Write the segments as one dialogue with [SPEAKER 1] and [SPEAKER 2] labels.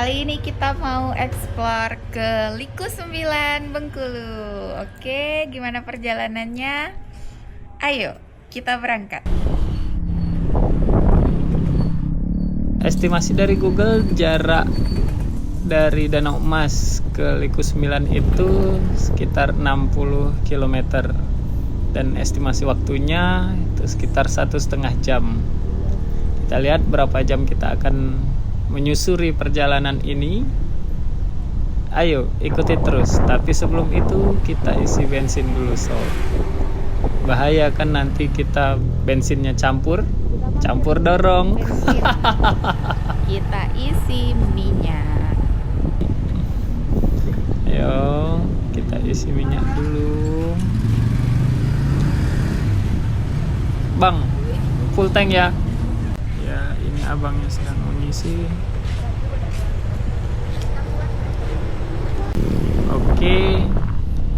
[SPEAKER 1] Kali ini kita mau explore ke Liku 9 Bengkulu. Oke, gimana perjalanannya? Ayo, kita berangkat.
[SPEAKER 2] Estimasi dari Google, jarak dari Danau Emas ke Liku 9 itu sekitar 60 km. Dan estimasi waktunya itu sekitar 1,5 jam. Kita lihat berapa jam kita akan menyusuri perjalanan ini. Ayo ikuti terus. Tapi sebelum itu kita isi bensin dulu, sob. Bahaya kan nanti kita bensinnya campur dorong.
[SPEAKER 1] Bensin. Kita isi minyak.
[SPEAKER 2] Ayo kita isi minyak dulu. Bang, full tank ya. Ya, ini abangnya sedang mengisi. Oke,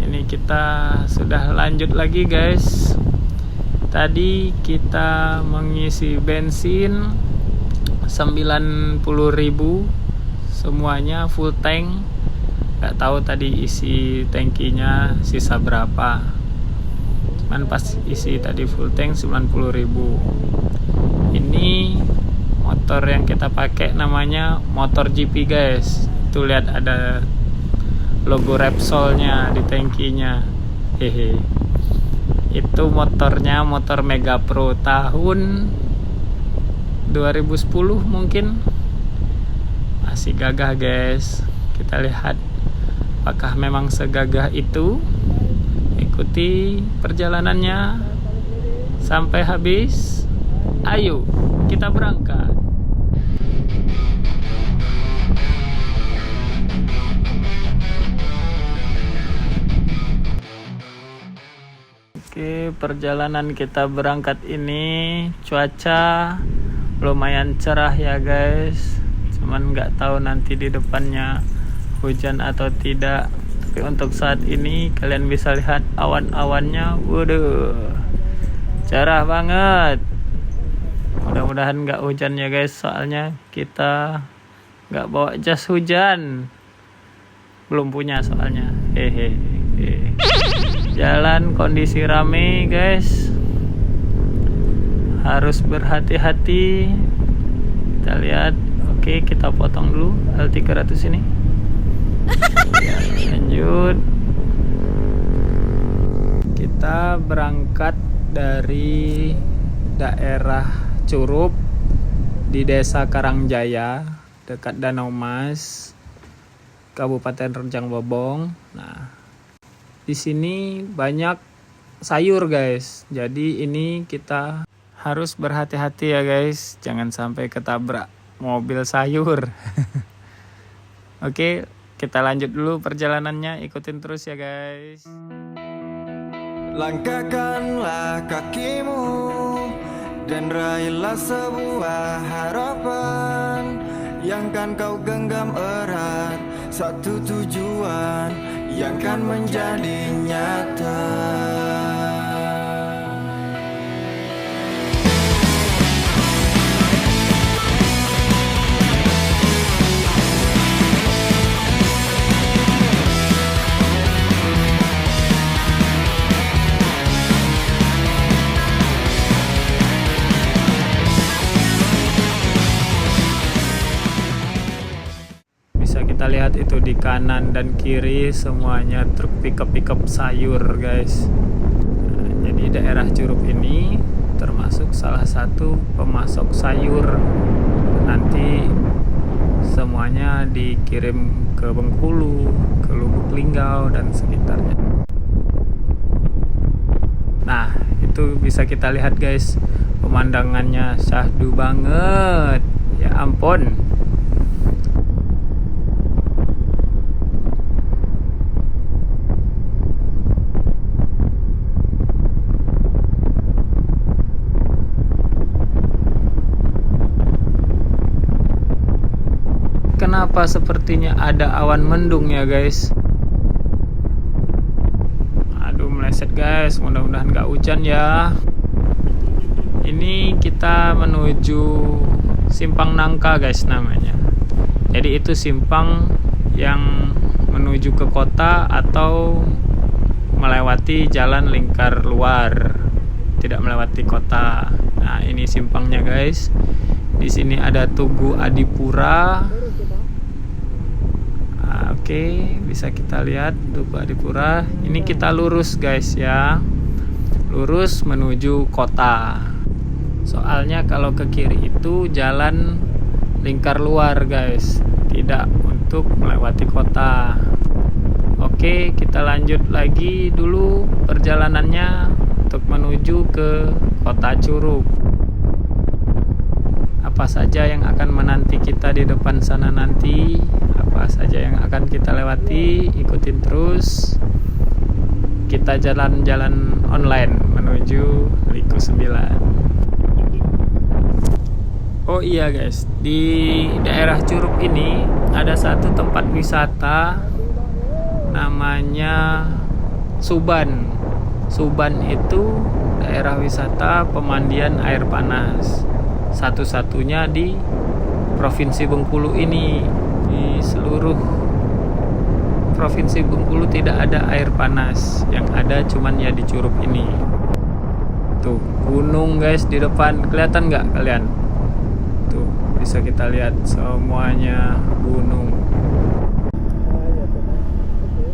[SPEAKER 2] ini kita sudah lanjut lagi guys. Tadi kita mengisi bensin 90.000 semuanya full tank. Gak tahu tadi isi tangkinya sisa berapa. Cuman pas isi tadi full tank 90.000. Ini motor yang kita pakai namanya motor GP guys. Itu lihat ada logo Repsolnya di tangkinya. Hehe. Itu motornya motor Mega Pro tahun 2010 mungkin. Masih gagah guys. Kita lihat apakah memang segagah itu. Ikuti perjalanannya sampai habis. Ayo kita berangkat. Oke, perjalanan kita berangkat ini cuaca lumayan cerah ya guys. Cuman nggak tahu nanti di depannya hujan atau tidak. Tapi untuk saat ini kalian bisa lihat awan-awannya. Waduh, cerah banget. Mudah-mudahan nggak hujan ya guys. Soalnya kita nggak bawa jas hujan. Belum punya soalnya. Hehe. Jalan kondisi rame guys, harus berhati-hati. Kita lihat. Oke, kita potong dulu L300 ini. Ya, lanjut. Kita berangkat dari daerah Curup di Desa Karangjaya dekat Danau Mas, Kabupaten Rejang Bobong. Nah, di sini banyak sayur guys. Jadi ini kita harus berhati-hati ya guys. Jangan sampai ketabrak mobil sayur. Oke, kita lanjut dulu perjalanannya. Ikutin terus ya guys.
[SPEAKER 3] Langkahkanlah kakimu dan raihlah sebuah harapan yang kan kau genggam erat. Satu tujuan yang kan menjadi nyata.
[SPEAKER 2] Bisa kita lihat itu di kanan dan kiri semuanya truk pickup sayur guys. Nah, jadi daerah Curup ini termasuk salah satu pemasok sayur. Nanti semuanya dikirim ke Bengkulu, ke Lubuk Linggau dan sekitarnya. Nah, itu bisa kita lihat guys, pemandangannya syahdu banget. Ya ampun. Kenapa sepertinya ada awan mendung ya guys? Aduh, meleset guys. Mudah-mudahan gak hujan ya. Ini kita menuju Simpang Nangka guys namanya. Jadi itu simpang yang menuju ke kota atau melewati jalan lingkar luar, tidak melewati kota. Nah, ini simpangnya guys. Di sini ada Tugu Adipura. Oke, bisa kita lihat Tugu Adipura. Ini kita lurus guys ya. Lurus menuju kota. Soalnya kalau ke kiri itu jalan lingkar luar guys, tidak untuk melewati kota. Oke, kita lanjut lagi dulu perjalanannya untuk menuju ke Kota Curug. Apa saja yang akan menanti kita di depan sana nanti, apa saja yang akan kita lewati, ikutin terus. Kita jalan-jalan online menuju Liku 9. Oh iya guys, di daerah Curug ini ada satu tempat wisata namanya Suban. Suban itu daerah wisata pemandian air panas. Satu-satunya di Provinsi Bengkulu ini. Di seluruh Provinsi Bengkulu tidak ada air panas. Yang ada cuman ya di Curug ini. Tuh, gunung guys di depan. Kelihatan nggak kalian? Tuh, bisa kita lihat semuanya gunung.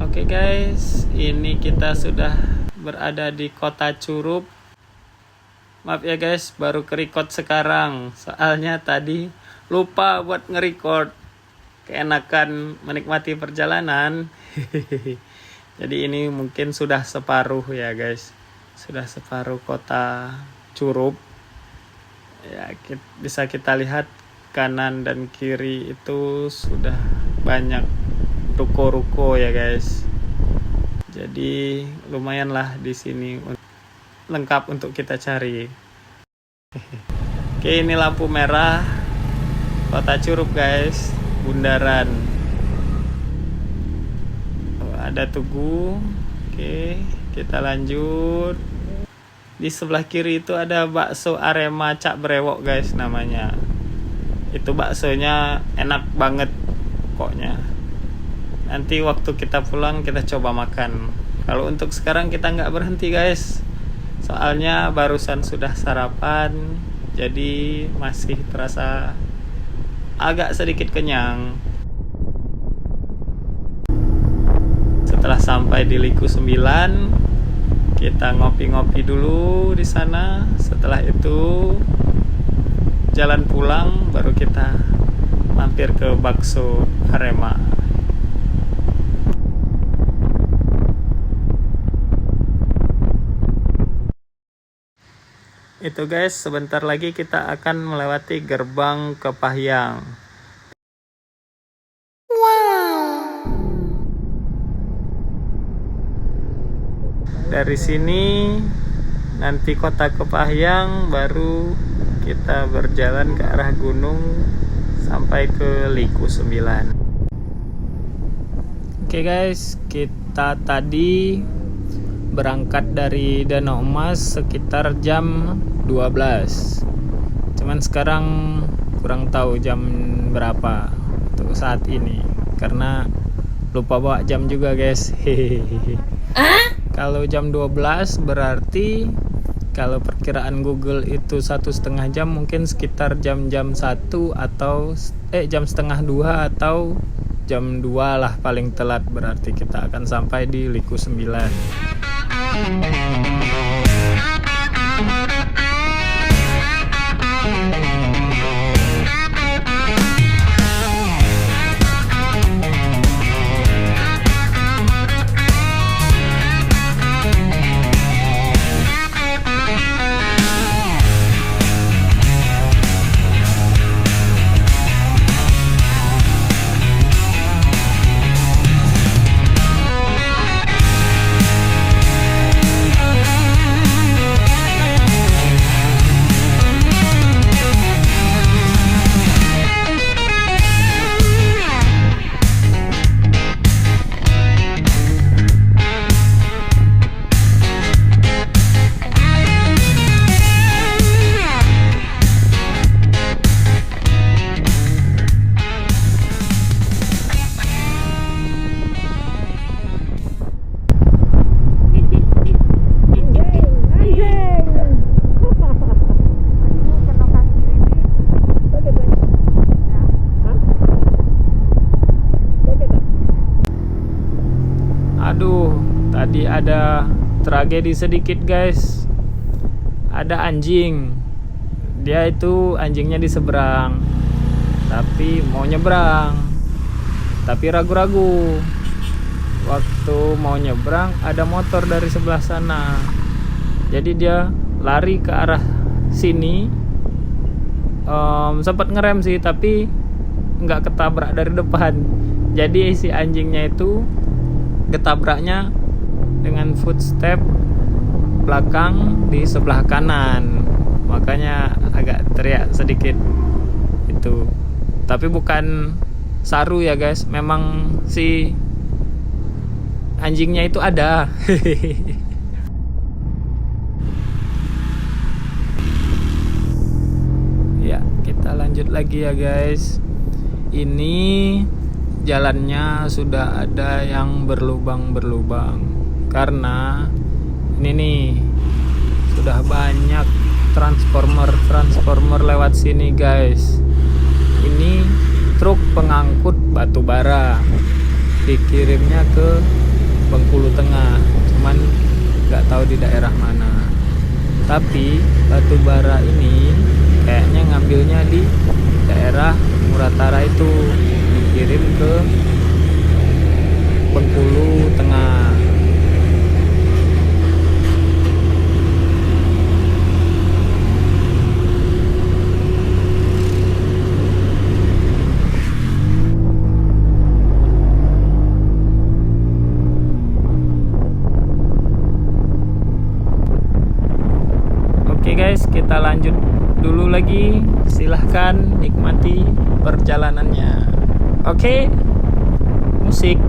[SPEAKER 2] Oke guys, ini kita sudah berada di Kota Curug. Maaf ya guys, baru ke-record sekarang. Soalnya tadi lupa buat nge-record. Keenakan menikmati perjalanan. Jadi ini mungkin sudah separuh ya guys. Sudah separuh Kota Curug. Ya, bisa kita lihat kanan dan kiri itu sudah banyak ruko-ruko ya guys. Jadi lumayan lah di sini lengkap untuk kita cari. Oke, ini lampu merah Kota Curug guys, bundaran. Ada tugu. Oke, kita lanjut. Di sebelah kiri itu ada bakso Arema Cak Brewok guys namanya. Itu baksonya enak banget pokoknya. Nanti waktu kita pulang kita coba makan. Kalau untuk sekarang kita nggak berhenti guys. Soalnya barusan sudah sarapan, jadi masih terasa agak sedikit kenyang. Setelah sampai di Liku 9, kita ngopi-ngopi dulu di sana. Setelah itu jalan pulang, baru kita mampir ke bakso Arema. Itu guys, sebentar lagi kita akan melewati gerbang Kepahyang. Dari sini nanti Kota Kepahyang, baru kita berjalan ke arah gunung sampai ke Liku 9. Oke guys, kita tadi berangkat dari Danau Emas sekitar jam 12. Cuman sekarang kurang tahu jam berapa untuk saat ini, karena lupa bawa jam juga guys. Kalau jam 12 berarti kalau perkiraan Google itu 1,5 jam, mungkin sekitar jam-jam 1 atau jam setengah 2 atau jam 2 lah paling telat, berarti kita akan sampai di Liku 9. tadi ada tragedi sedikit guys. Ada anjing. Dia itu anjingnya di seberang, tapi mau nyebrang, tapi ragu-ragu. Waktu mau nyebrang ada motor dari sebelah sana. Jadi dia lari ke arah sini. Sempat ngerem sih, tapi nggak ketabrak dari depan. Jadi si anjingnya itu ketabraknya dengan footstep belakang di sebelah kanan, makanya agak teriak sedikit itu. Tapi bukan saru ya guys, memang si anjingnya itu ada. Ya, kita lanjut lagi ya guys. Ini jalannya sudah ada yang berlubang-berlubang karena ini nih sudah banyak transformer lewat sini guys. Ini truk pengangkut batu bara, dikirimnya ke Bengkulu Tengah, cuman nggak tahu di daerah mana. Tapi batu bara ini kayaknya ngambilnya di daerah Muratara itu, dikirim ke Bengkulu Tengah. Oke guys, kita lanjut dulu lagi. Silahkan nikmati perjalanannya. Oke, musik.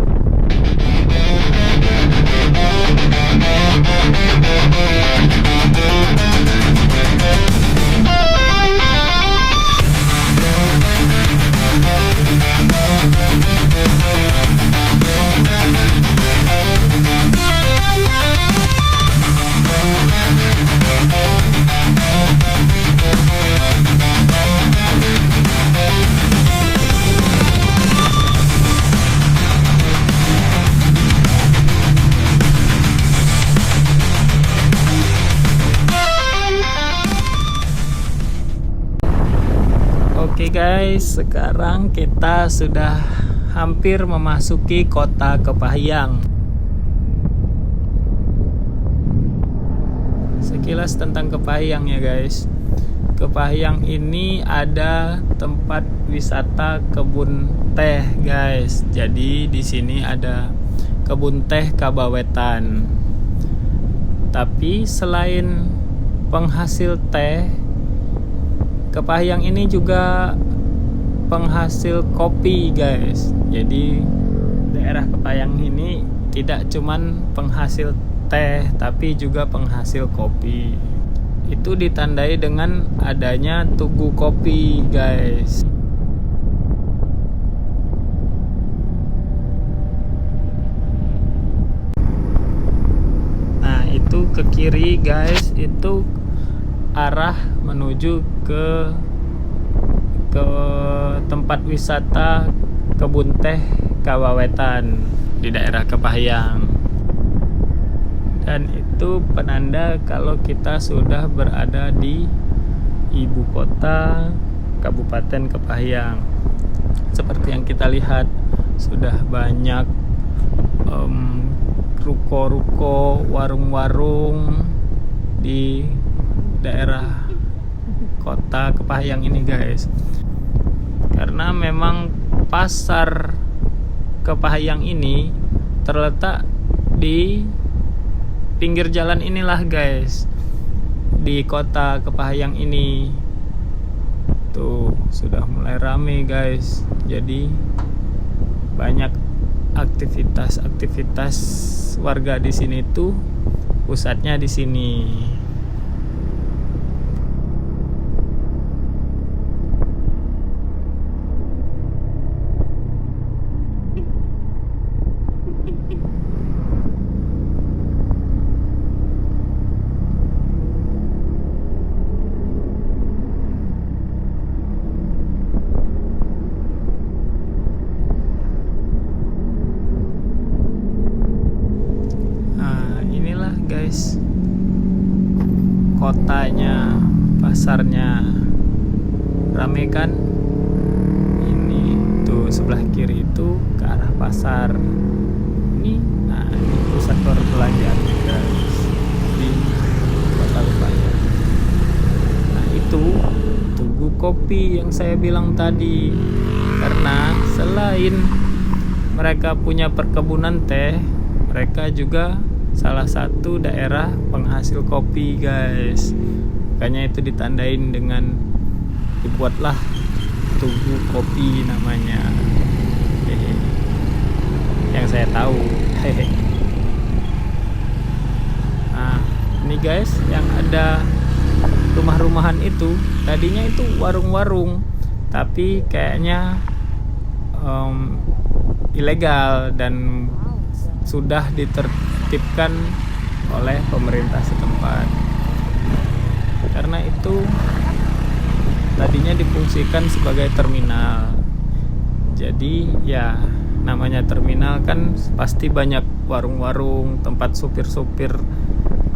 [SPEAKER 2] Oke guys, sekarang kita sudah hampir memasuki kota Kepahyang. Sekilas tentang Kepahyang ya guys. Kepahyang ini ada tempat wisata kebun teh guys. Jadi di sini ada kebun teh Kabawetan. Tapi selain penghasil teh, Kepahyang ini juga penghasil kopi guys. Jadi daerah Kepahyang ini tidak cuman penghasil teh, tapi juga penghasil kopi. Itu ditandai dengan adanya Tugu Kopi guys. Nah itu ke kiri guys, itu arah menuju ke tempat wisata kebun teh Kabawetan di daerah Kepahyang. Dan itu penanda kalau kita sudah berada di ibu kota Kabupaten Kepahyang. Seperti yang kita lihat, sudah banyak ruko-ruko, warung-warung di daerah kota Kepahyang ini guys. Karena memang pasar Kepahyang ini terletak di pinggir jalan inilah guys, di kota Kepahyang ini. Tuh sudah mulai rame guys. Jadi banyak aktivitas warga di sini tuh, pusatnya di sini. guys. Kotanya, pasarnya rame kan. Ini tuh sebelah kiri itu ke arah pasar. Ini pusat perbelanjaan guys di Kota Lubayan. Nah itu Tugu Kopi yang saya bilang tadi. Karena selain mereka punya perkebunan teh, mereka juga salah satu daerah penghasil kopi guys. Makanya itu ditandain dengan dibuatlah Tugu Kopi namanya. Yang saya tahu. Nah ini guys, yang ada rumah-rumahan itu tadinya itu warung-warung, tapi kayaknya ilegal dan sudah ditertibkan oleh pemerintah setempat. Karena itu tadinya difungsikan sebagai terminal. Jadi ya namanya terminal kan pasti banyak warung-warung, tempat supir-supir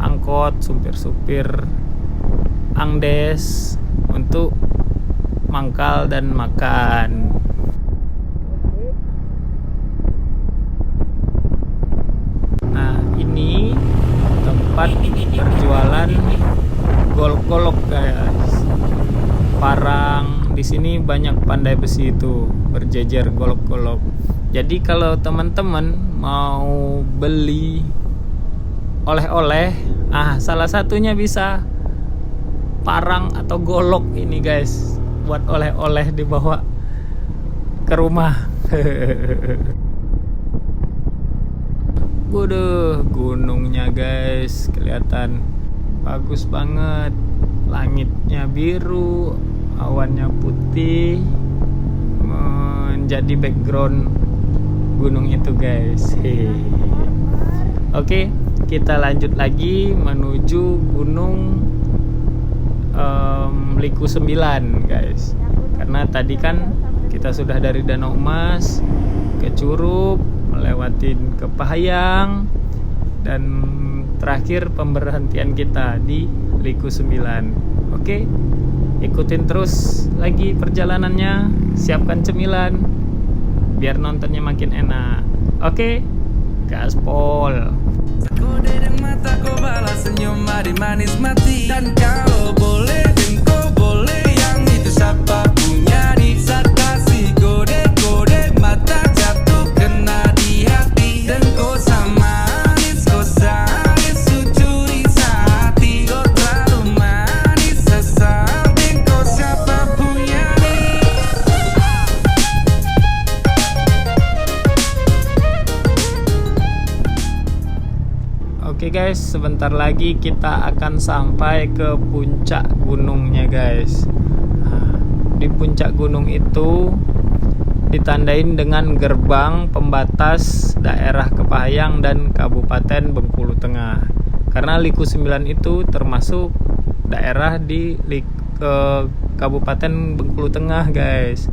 [SPEAKER 2] angkot, supir-supir angdes untuk mangkal dan makan. Nah, ini tempat berjualan golok-golok guys. Parang di sini banyak pandai besi itu berjejer golok-golok. Jadi kalau teman-teman mau beli oleh-oleh, salah satunya bisa parang atau golok ini guys, buat oleh-oleh dibawa ke rumah. Waduh, gunungnya guys kelihatan bagus banget. Langitnya biru, awannya putih, menjadi background gunung itu guys. Oke, kita lanjut lagi menuju gunung Liku 9 guys. Karena tadi kan kita sudah dari Danau Emas ke Curup, melewatin ke Pahayang, dan terakhir pemberhentian kita di Liku 9. Oke, ikutin terus lagi perjalanannya, siapkan cemilan biar nontonnya makin enak. Oke, gaspol.
[SPEAKER 4] Kode dan mata kau balas senyum manis mati. Dan kalau boleh dan kau boleh, yang itu siapa punya di saat kasih kode mata jatuh kena di hati. Dan kau sama manis, kau sadis, curi hati. Kau terlalu manis, sesal. Dan kau siapa punya nih.
[SPEAKER 2] Oke guys, sebentar lagi kita akan sampai ke puncak gunungnya guys. Di puncak gunung itu ditandain dengan gerbang pembatas daerah Kepahayang dan Kabupaten Bengkulu Tengah. Karena Liku 9 itu termasuk daerah di Kabupaten Bengkulu Tengah guys.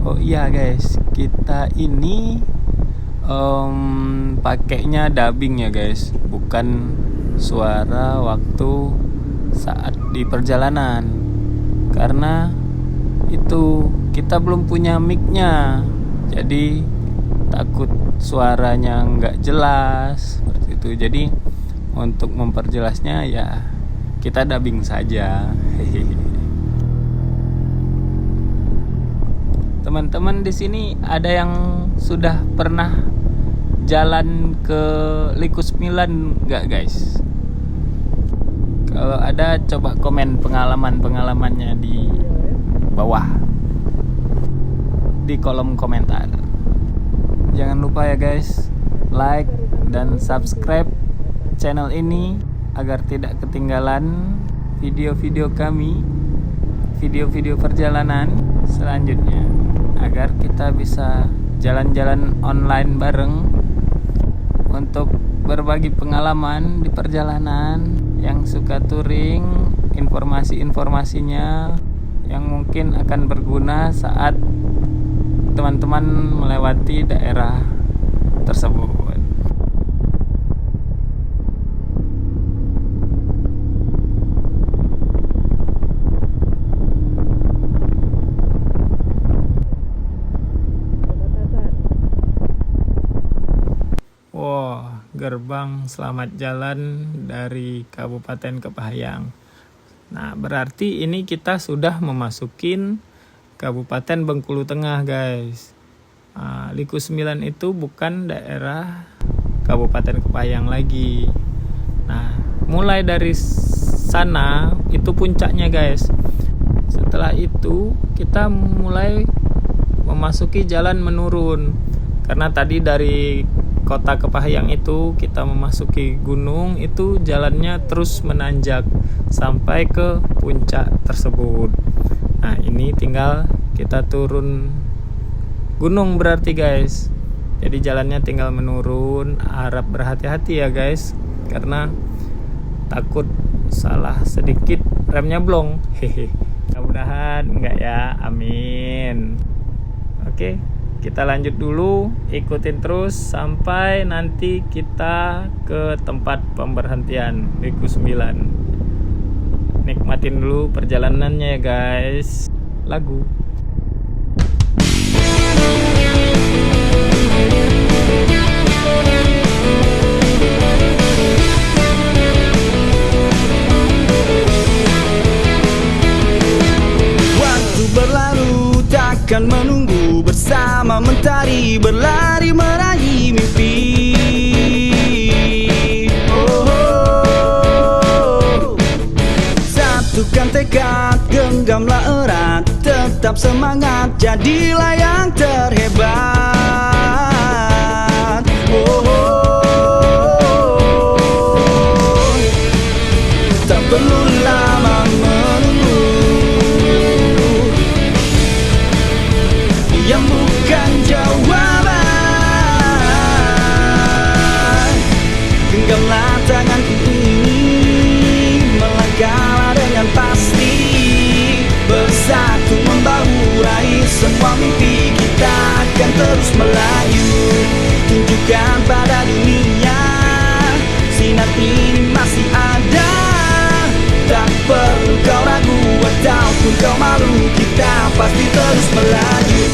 [SPEAKER 2] Oh iya guys, kita ini pakainya dubbing ya guys, bukan suara waktu saat di perjalanan. Karena itu kita belum punya mic-nya, jadi takut suaranya nggak jelas seperti itu. Jadi untuk memperjelasnya ya kita dubbing saja. Teman-teman di sini ada yang sudah pernah jalan ke Liku 9 nggak guys? Kalau ada coba komen pengalamannya di bawah di kolom komentar. Jangan lupa ya guys, like dan subscribe channel ini agar tidak ketinggalan video-video kami, video-video perjalanan selanjutnya, agar kita bisa jalan-jalan online bareng untuk berbagi pengalaman di perjalanan. Yang suka touring, informasi-informasinya yang mungkin akan berguna saat teman-teman melewati daerah tersebut. Wow, gerbang selamat jalan dari Kabupaten Kepahayang. Nah, berarti ini kita sudah memasukin Kabupaten Bengkulu Tengah, guys. Liku 9 itu bukan daerah Kabupaten Kepahayang lagi. Nah, mulai dari sana itu puncaknya, guys. Setelah itu kita mulai memasuki jalan menurun. Karena tadi dari kota Kepahayang itu kita memasuki gunung, itu jalannya terus menanjak sampai ke puncak tersebut. Nah, ini tinggal kita turun gunung berarti, guys. Jadi jalannya tinggal menurun. Harap berhati-hati ya, guys, karena takut salah sedikit remnya blong. Hehe. Mudah-mudahan enggak ya. Amin. Oke. Kita lanjut dulu, ikutin terus sampai nanti kita ke tempat pemberhentian Liku 9. Nikmatin dulu perjalanannya ya, guys. Lagu.
[SPEAKER 3] Waktu berlalu takkan menunggu, bersama mentari berlari meraih mimpi. Satukan tekad, genggamlah erat, tetap semangat, jadilah yang terhebat. Tak perlu lama menunggu, yang bukan jawaban. Genggamlah tanganku ini, melangkahlah dengan pasti, bersatu membahu raih semua mimpi. Kita akan terus melaju, tunjukkan pada dunia sinar ini masih ada. Tak perlu kau ragu ataupun kau malu, kita pasti terus melaju.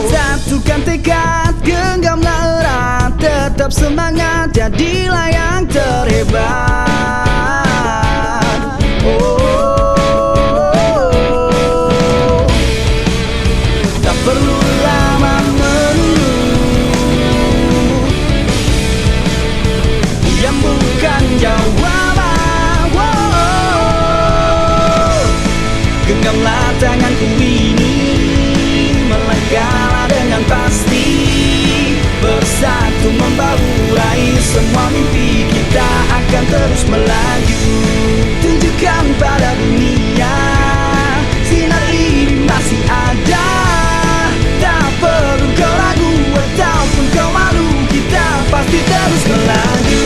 [SPEAKER 3] Satukan tekad, genggamlah erat, tetap semangat, jadilah yang terhebat. Tak perlu lama menunggu, yang bukan jawaban. Genggamlah tanganku ini, melangkahlah dengan pasti, bersatu membahu raih semua mimpi. Kita akan terus melaju, tunjukkan pada dunia sinar ini masih ada. Tak perlu kau ragu ataupun kau malu, kita pasti terus melaju.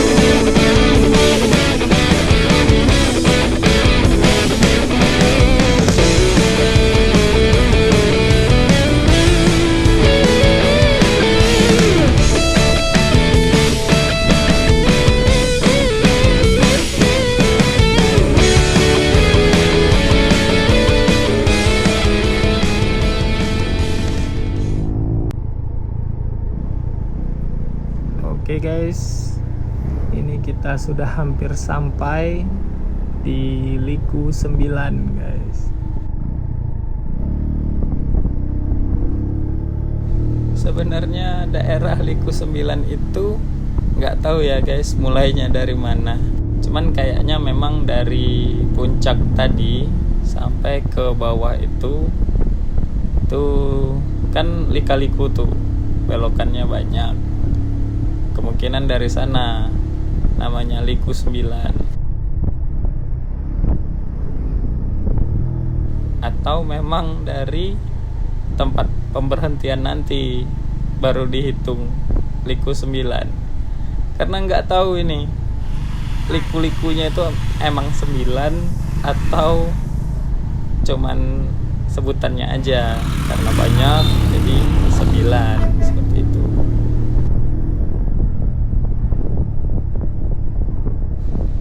[SPEAKER 2] Oke, guys, ini kita sudah hampir sampai di Liku 9, guys. Sebenarnya daerah Liku 9 itu nggak tahu ya, guys, mulainya dari mana. Cuman kayaknya memang dari puncak tadi sampai ke bawah itu kan lika-liku tuh, belokannya banyak. Kemungkinan dari sana, namanya Liku 9. Atau memang dari tempat pemberhentian nanti baru dihitung Liku 9. Karena nggak tahu ini liku-likunya itu emang 9 atau cuman sebutannya aja, karena banyak jadi 9 seperti itu.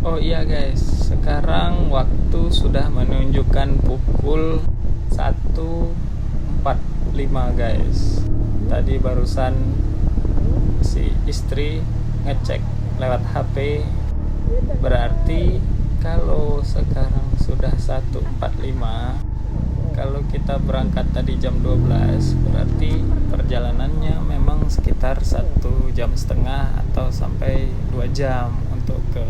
[SPEAKER 2] Oh iya guys, sekarang waktu sudah menunjukkan pukul 1.45 guys. Tadi barusan si istri ngecek lewat HP, berarti kalau sekarang sudah 1.45, kalau kita berangkat tadi jam 12, berarti perjalanannya memang sekitar 1,5 jam atau sampai 2 jam untuk ke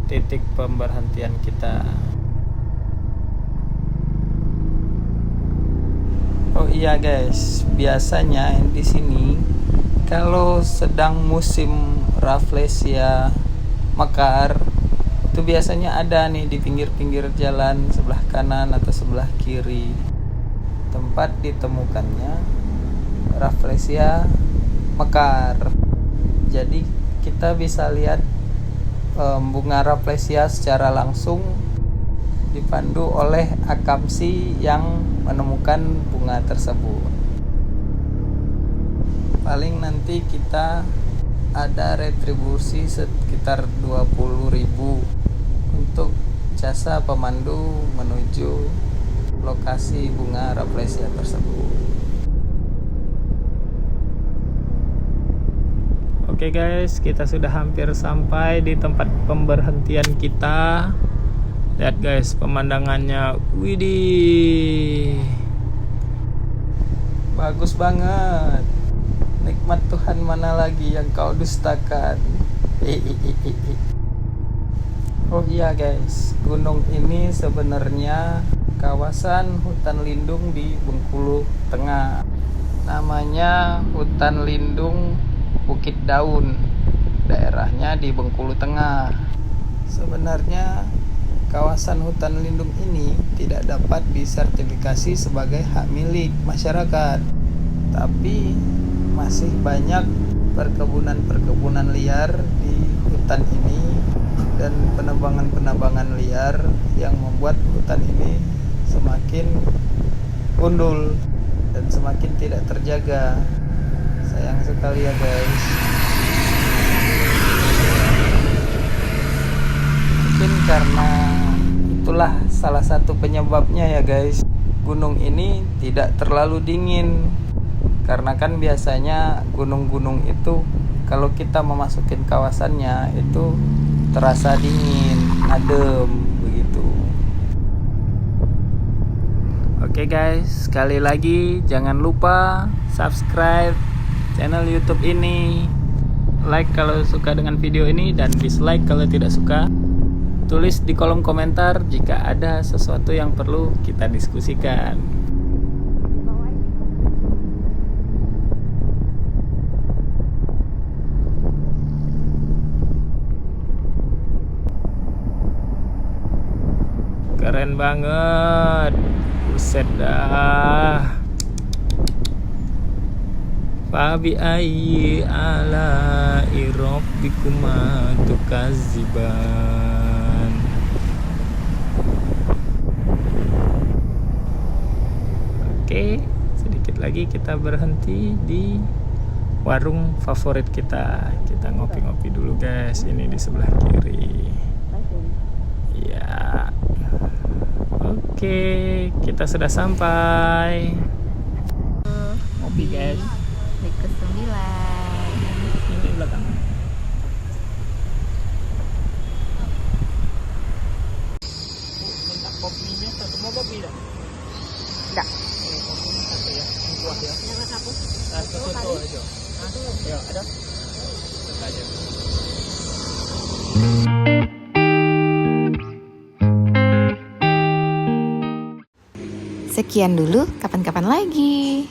[SPEAKER 2] titik pemberhentian kita. Oh iya guys, biasanya di sini kalau sedang musim Rafflesia mekar itu biasanya ada nih di pinggir-pinggir jalan sebelah kanan atau sebelah kiri tempat ditemukannya Rafflesia mekar. Jadi kita bisa lihat bunga Rafflesia secara langsung dipandu oleh akamsi yang menemukan bunga tersebut. Paling nanti kita ada retribusi sekitar 20.000 untuk jasa pemandu menuju lokasi bunga Rafflesia tersebut. Oke guys, kita sudah hampir sampai di tempat pemberhentian kita. Lihat guys pemandangannya, widih, bagus banget. Nikmat Tuhan mana lagi yang kau dustakan. Oh iya guys, gunung ini sebenarnya kawasan hutan lindung di Bengkulu Tengah. Namanya Hutan Lindung Bukit Daun, daerahnya di Bengkulu Tengah. Sebenarnya kawasan hutan lindung ini tidak dapat disertifikasi sebagai hak milik masyarakat, tapi masih banyak perkebunan liar di hutan ini dan penebangan liar yang membuat hutan ini semakin gundul dan semakin tidak terjaga. Sayang sekali ya guys. Mungkin karena itulah salah satu penyebabnya ya guys, gunung ini tidak terlalu dingin. Karena kan biasanya gunung-gunung itu kalau kita memasukin kawasannya itu terasa dingin, adem begitu. Oke guys, sekali lagi jangan lupa subscribe channel YouTube ini, like kalau suka dengan video ini, dan dislike kalau tidak suka. Tulis di kolom komentar jika ada sesuatu yang perlu kita diskusikan. Keren banget, buset dah. Fabi ayyi ala rabbikuma tukadziban. Oke, sedikit lagi kita berhenti di warung favorit kita. Kita ngopi-ngopi dulu guys, ini di sebelah kiri. Ya. Oke, kita sudah sampai. Ngopi guys.
[SPEAKER 1] Likus 9.
[SPEAKER 2] Ini belakang. Minta kopinya satu, mau kopi dah?
[SPEAKER 1] Enggak.
[SPEAKER 2] Kopinya satu ya, yang kuah ya.
[SPEAKER 1] Yang satu.
[SPEAKER 2] Satu soto aja. Ya, ada. Satu aja.
[SPEAKER 1] Sekian dulu, kapan-kapan lagi.